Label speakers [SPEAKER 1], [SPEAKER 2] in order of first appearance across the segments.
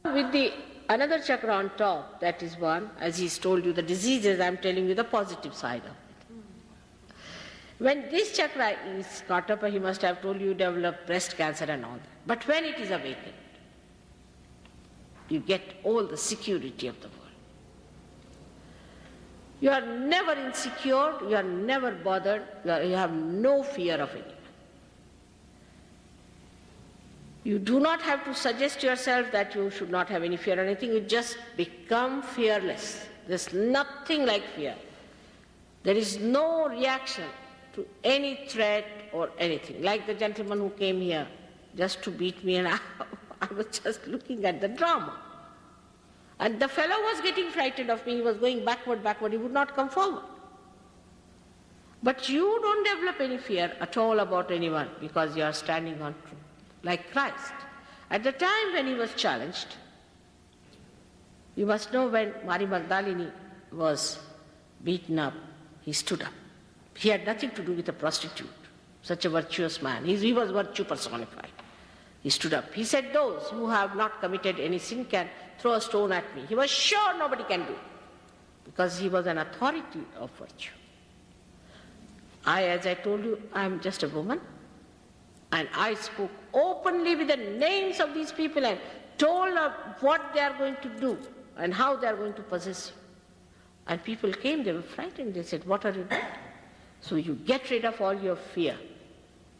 [SPEAKER 1] With the another chakra on top, that is one, as he's told you the diseases, I'm telling you the positive side of it. When this chakra is caught up, he must have told you develop breast cancer and all that. But when it is awakened, you get all the security of the world. You are never insecure, you are never bothered, you have no fear of anyone. You do not have to suggest to yourself that you should not have any fear or anything, you just become fearless. There's nothing like fear. There is no reaction to any threat or anything. Like the gentleman who came here just to beat me, and I was just looking at the drama. And the fellow was getting frightened of me, he was going backward, he would not come forward. But you don't develop any fear at all about anyone because you are standing on truth, like Christ. At the time when he was challenged, you must know when Mary Magdalene was beaten up, he stood up. He had nothing to do with a prostitute, such a virtuous man. He was virtue personified. He stood up. He said, those who have not committed any sin can throw a stone at me. He was sure nobody can do it because he was an authority of virtue. As I told you, I am just a woman, and I spoke openly with the names of these people and told them what they are going to do and how they are going to possess you. And people came, they were frightened. They said, what are you doing? So you get rid of all your fear,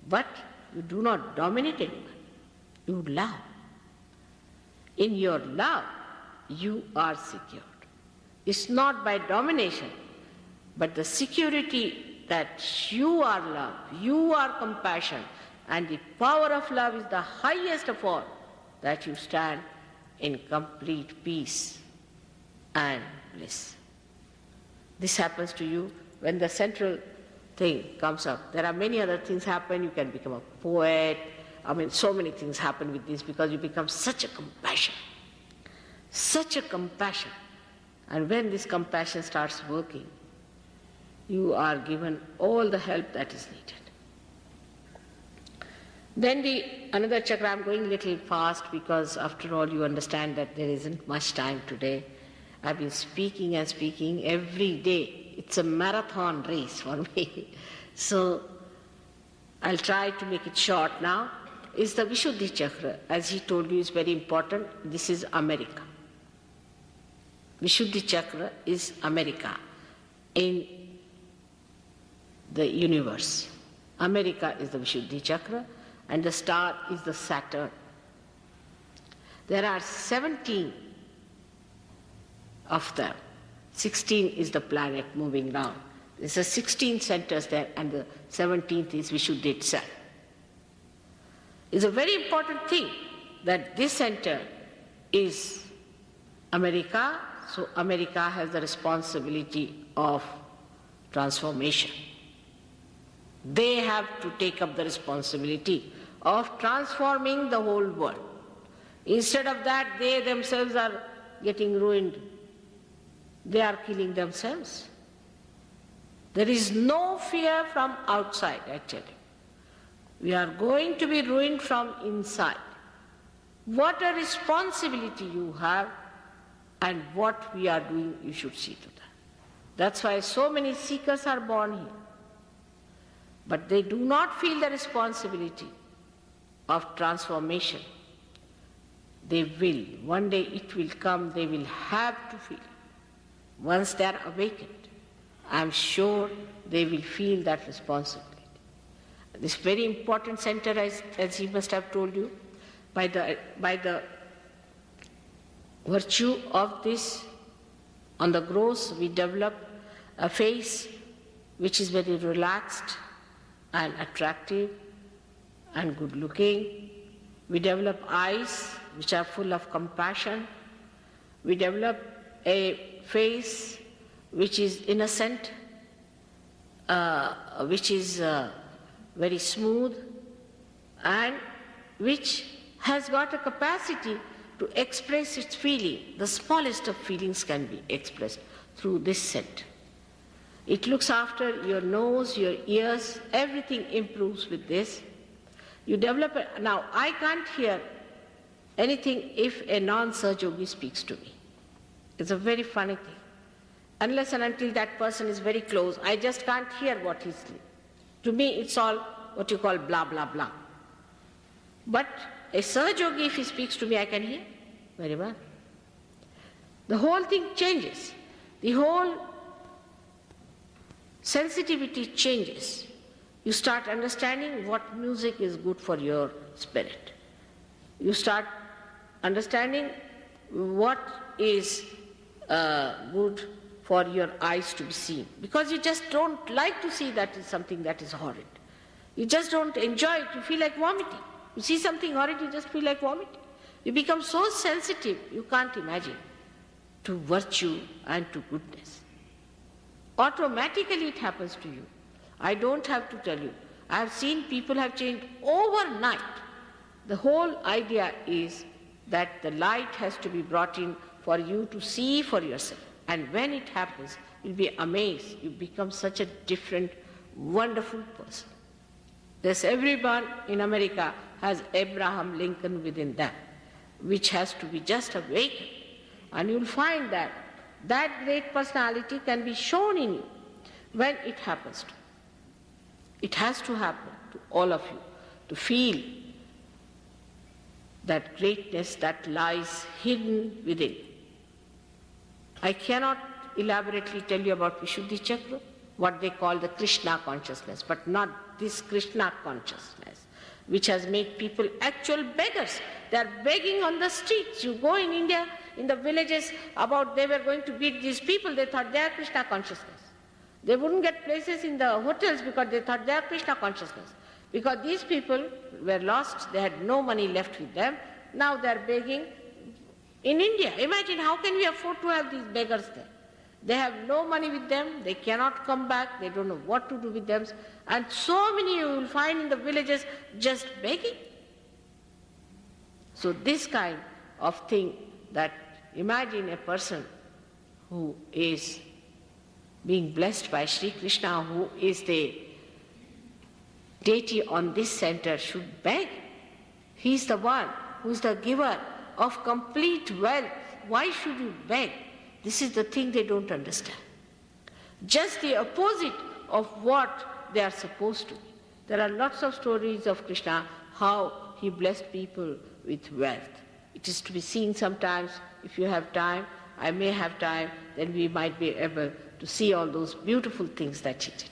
[SPEAKER 1] but you do not dominate anyone. You love. In your love, you are secured. It's not by domination, but the security that you are love, you are compassion, and the power of love is the highest of all, that you stand in complete peace and bliss. This happens to you when the central thing comes up. There are many other things happen. You can become a poet. So many things happen with this because you become such a compassion. Such a compassion. And when this compassion starts working, you are given all the help that is needed. Then another chakra, I'm going a little fast because after all you understand that there isn't much time today. I've been speaking and speaking every day. It's a marathon race for me. So I'll try to make it short now. Is the Vishuddhi chakra, as he told you, is very important. This is America. Vishuddhi chakra is America in the universe. America is the Vishuddhi chakra, and the star is the Saturn. There are 17 of them. 16 is the planet moving round. There's a 16 centers there, and the 17th is Vishuddhi itself. It's a very important thing that this center is America, so America has the responsibility of transformation. They have to take up the responsibility of transforming the whole world. Instead of that, they themselves are getting ruined. They are killing themselves. There is no fear from outside, I tell you. We are going to be ruined from inside. What a responsibility you have, and what we are doing, you should see to that. That's why so many seekers are born here. But they do not feel the responsibility of transformation. They will. One day it will come, they will have to feel it. Once they are awakened, I am sure they will feel that responsibility. This very important center, as he must have told you, by the virtue of this, on the gross we develop a face which is very relaxed and attractive and good looking. We develop eyes which are full of compassion. We develop a face which is innocent, which is very smooth, and which has got a capacity to express its feeling. The smallest of feelings can be expressed through this center. It looks after your nose, your ears, everything improves with this. You develop now I can't hear anything if a non-Sahaja Yogi speaks to me. It's a very funny thing. Unless and until that person is very close, I just can't hear what he's saying. To me, it's all what you call blah, blah, blah. But a Sahaja Yogi, if he speaks to me, I can hear very well. The whole thing changes. The whole sensitivity changes. You start understanding what music is good for your spirit. You start understanding what is good for your eyes to be seen. Because you just don't like to see that is something that is horrid. You just don't enjoy it. You feel like vomiting. You see something horrid, you just feel like vomiting. You become so sensitive, you can't imagine, to virtue and to goodness. Automatically it happens to you. I don't have to tell you. I have seen people have changed overnight. The whole idea is that the light has to be brought in for you to see for yourself. And when it happens, you'll be amazed. You become such a different, wonderful person. There's everyone in America has Abraham Lincoln within them, which has to be just awakened. And you'll find that that great personality can be shown in you when it happens to you. It has to happen to all of you to feel that greatness that lies hidden within. I cannot elaborately tell you about Vishuddhi Chakra, what they call the Krishna consciousness, but not this Krishna consciousness, which has made people actual beggars. They are begging on the streets. You go in India, in the villages, they were going to beat these people, they thought they are Krishna consciousness. They wouldn't get places in the hotels because they thought they are Krishna consciousness. Because these people were lost, they had no money left with them. Now they are begging in India. Imagine, how can we afford to have these beggars there? They have no money with them, they cannot come back, they don't know what to do with them. And so many you will find in the villages just begging. So this kind of thing, that imagine a person who is being blessed by Sri Krishna, who is the deity on this center, should beg. He is the one who is the giver of complete wealth. Why should you beg? This is the thing they don't understand. Just the opposite of what they are supposed to be. There are lots of stories of Krishna, how he blessed people with wealth. It is to be seen sometimes. If you have time, I may have time, then we might be able to see all those beautiful things that he did.